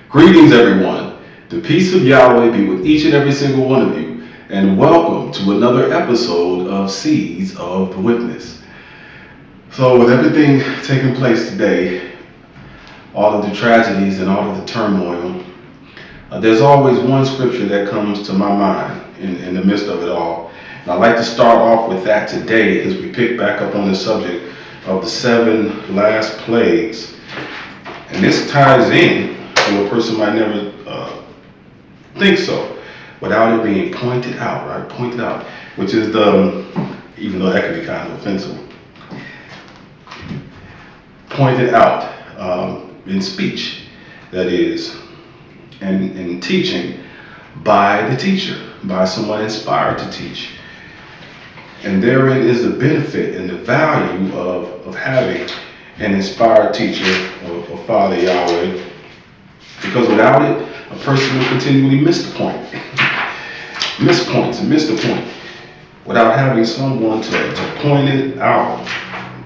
Greetings, everyone. The peace of Yahweh be with each and every single one of you, and welcome to another episode of Seeds of the Witness. So, with everything taking place today, all of the tragedies and all of the turmoil, there's always one scripture that comes to my mind in the midst of it all. And I'd like to start off with that today as we pick back up on the subject of the 7 last plagues. And this ties in to a person might never think so without it being pointed out, right? Pointed out, which is even though that can be kind of offensive, pointed out in speech, that is, and in teaching by the teacher, by someone inspired to teach. And therein is the benefit and the value of having an inspired teacher or Father Yahweh, because without it, a person will continually miss the point, miss points and miss the point, without having someone to point it out.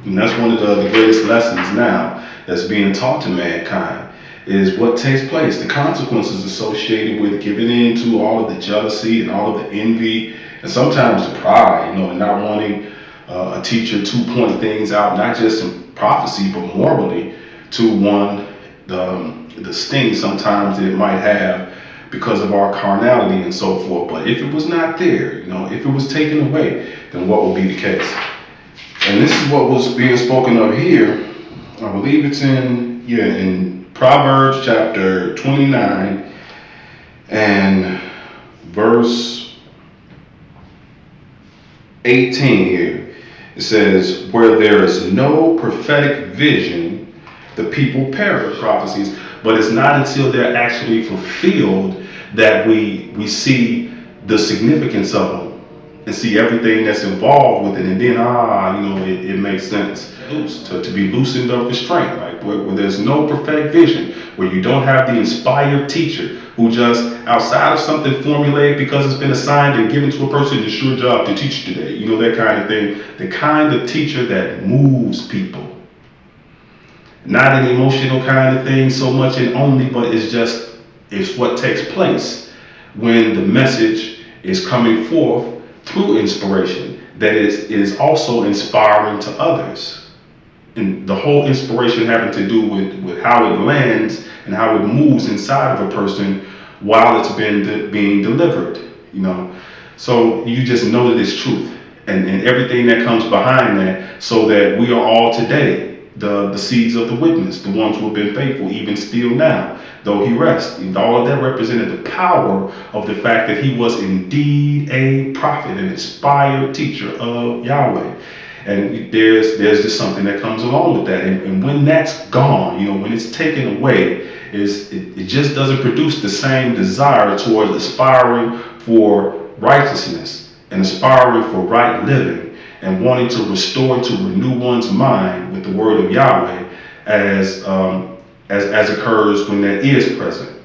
And that's one of the greatest lessons now that's being taught to mankind, is what takes place, the consequences associated with giving in to all of the jealousy and all of the envy, and sometimes the pride, and not wanting a teacher to point things out, not just in prophecy, but morally, to one, the sting sometimes that it might have because of our carnality and so forth. But if it was not there, if it was taken away, then what will be the case? And this is what was being spoken of here. I believe it's in Proverbs chapter 29 and verse 18 here. It says, where there is no prophetic vision, the people perish. Prophecies, but it's not until they're actually fulfilled that we see the significance of them and see everything that's involved with it, and then it makes sense to be loosened of restraint, like where there's no prophetic vision, where you don't have the inspired teacher who just outside of something formulaic because it's been assigned and given to a person, it's your job to teach today, that kind of thing. The kind of teacher that moves people, not an emotional kind of thing so much and only, but it's what takes place when the message is coming forth through inspiration, that it is also inspiring to others. And the whole inspiration having to do with how it lands and how it moves inside of a person while it's being delivered, So you just know that it's truth and everything that comes behind that, so that we are all today the seeds of the witness, the ones who have been faithful, even still now, though he rests. And all of that represented the power of the fact that he was indeed a prophet, an inspired teacher of Yahweh. And there's just something that comes along with that. And when that's gone, when it's taken away, it just doesn't produce the same desire towards aspiring for righteousness and aspiring for right living, and wanting to restore and to renew one's mind with the word of Yahweh as occurs when that is present.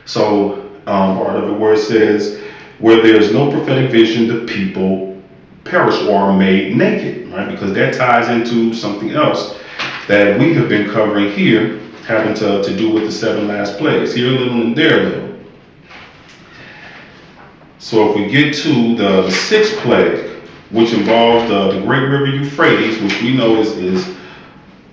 So part of the word says, where there is no prophetic vision, the people perish or are made naked, right? Because that ties into something else that we have been covering here, having to do with the 7 last plagues, here a little and there a little. So if we get to the 6th plague, which involves the great river Euphrates, which we know is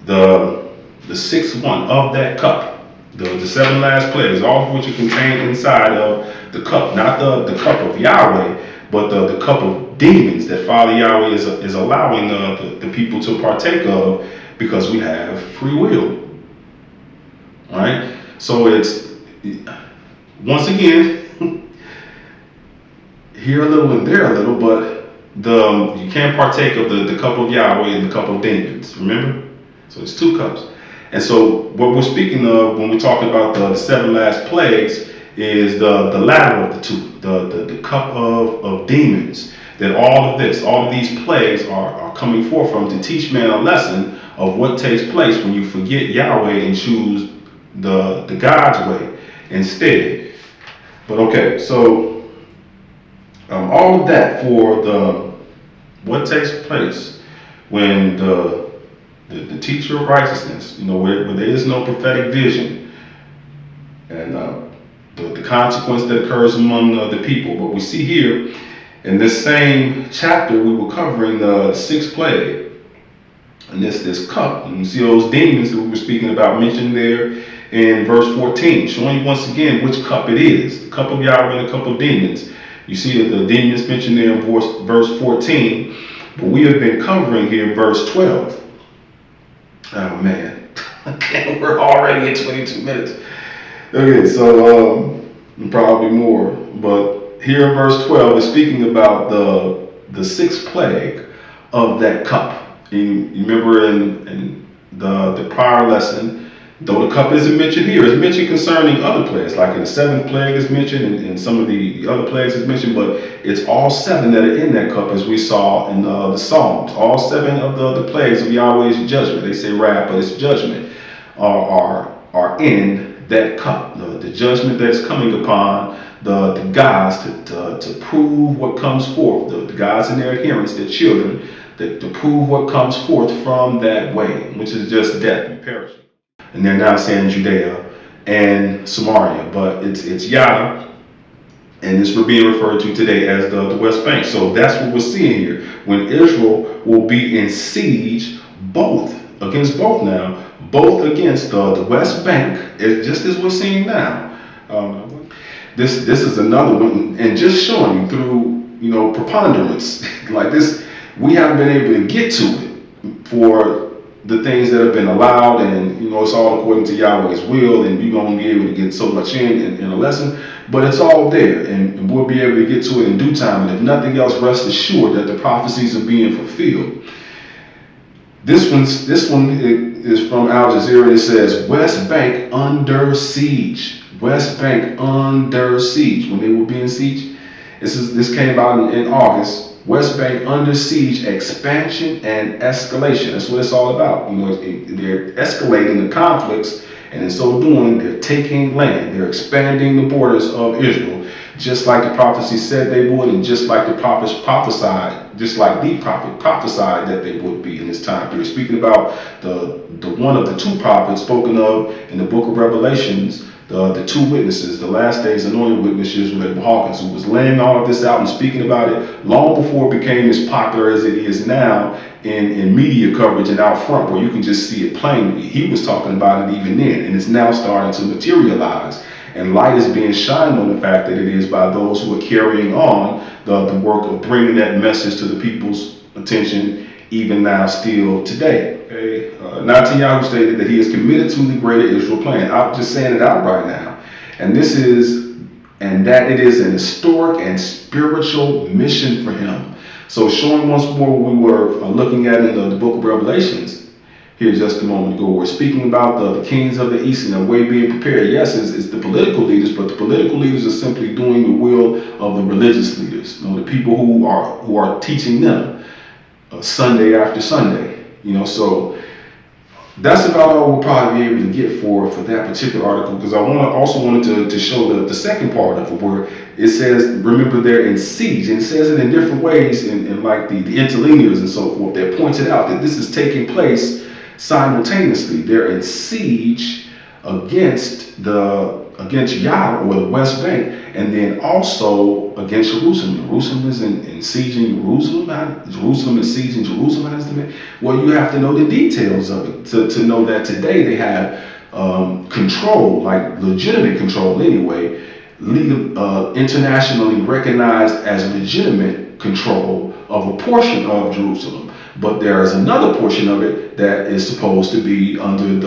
the 6th one of that cup, the 7 last plagues, all of which are contained inside of the cup, not the cup of Yahweh, but the cup of demons that Father Yahweh is allowing the people to partake of, because we have free will. All right? So it's, once again, here a little and there a little, but you can't partake of the cup of Yahweh and the cup of demons, remember? So it's 2 cups. And so what we're speaking of when we talk about the 7 last plagues is the latter of the 2, the cup of demons, that all of these plagues are coming forth from, to teach man a lesson of what takes place when you forget Yahweh and choose the God's way instead. But okay, so all of that for what takes place when the teacher of righteousness, where there is no prophetic vision, and the consequence that occurs among the people. But we see here in this same chapter, we were covering the sixth plague, and this cup, and you see those demons that we were speaking about mentioned there in verse 14, showing you once again which cup it is, the cup of Yahweh and the cup of demons. You see that the demons mentioned there in verse 14, but we have been covering here verse 12. Oh man, we're already at 22 minutes. Okay, so probably more, but here in verse 12 is speaking about the sixth plague of that cup. You remember in the prior lesson, though the cup isn't mentioned here, it's mentioned concerning other plagues, like in the seventh plague is mentioned, and some of the other plagues is mentioned, but it's all seven that are in that cup, as we saw in the Psalms. All seven of the plagues of Yahweh's judgment, they say wrath, but it's judgment, are in that cup. The judgment that is coming upon the gods to prove what comes forth, the gods and their adherents, their children, to prove what comes forth from that way, which is just death and perishing. And they're now saying Judea and Samaria, but it's Yahdah, and this we're being referred to today as the West Bank. So that's what we're seeing here. When Israel will be in siege, against both against the West Bank, just as we're seeing now. This is another one, and just showing through preponderance like this, we haven't been able to get to it for the things that have been allowed, and it's all according to Yahweh's will, and you're going to be able to get so much in a lesson, but it's all there, and we'll be able to get to it in due time. And if nothing else, rest assured that the prophecies are being fulfilled. This one is from Al Jazeera. It says West Bank under siege. West Bank under siege. When they will be in siege, this came out in August. West Bank under siege, expansion and escalation. That's what it's all about. They're escalating the conflicts, and in so doing, they're taking land. They're expanding the borders of Israel, just like the prophecy said they would, and just like the prophets prophesied, just like the prophet prophesied that they would be in this time period. Speaking about the one of the two prophets spoken of in the book of Revelations, the two witnesses, the last days anointed witness, Israel Hawkins, who was laying all of this out and speaking about it long before it became as popular as it is now in media coverage and out front, where you can just see it plainly. He was talking about it even then, and it's now starting to materialize. And light is being shined on the fact that it is by those who are carrying on the work of bringing that message to the people's attention, even now, still today. Okay? Netanyahu stated that he is committed to the greater Israel plan. I'm just saying it outright now. And that it is an historic and spiritual mission for him. So showing once more what we were looking at in the book of Revelations here just a moment ago. We're speaking about the kings of the east and their way being prepared. Yes, it's the political leaders, but the political leaders are simply doing the will of the religious leaders. The people who are teaching them Sunday after Sunday. So that's about all we'll probably be able to get for that particular article, because I also wanted to show the second part of it, where it says, remember, they're in siege, and it says it in different ways in like the interlinears and so forth. They're pointed out that this is taking place simultaneously. They're in siege against Yahweh, or the West Bank, and then also against Jerusalem. Jerusalem is in siege in Jerusalem. Jerusalem is siege in Jerusalem. Well, you have to know the details of it to know that today they have control, like legitimate control anyway, legal, internationally recognized as legitimate control of a portion of Jerusalem. But there is another portion of it that is supposed to be under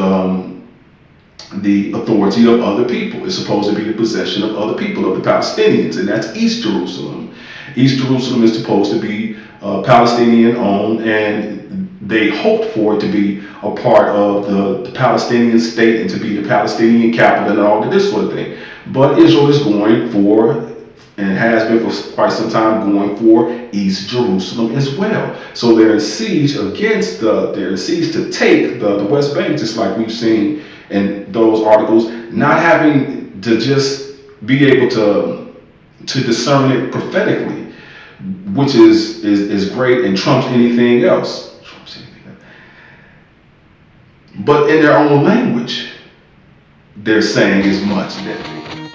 the authority of other people. It's supposed to be the possession of other people, of the Palestinians, and that's East Jerusalem. East Jerusalem is supposed to be Palestinian owned, and they hoped for it to be a part of the Palestinian state and to be the Palestinian capital and all of this sort of thing. But Israel is going for, and has been for quite some time, going for East Jerusalem as well. So they're in siege to take the West Bank, just like we've seen in those articles, not having to just be able to discern it prophetically, which is great and trumps anything else. But in their own language. they're saying is much deadly.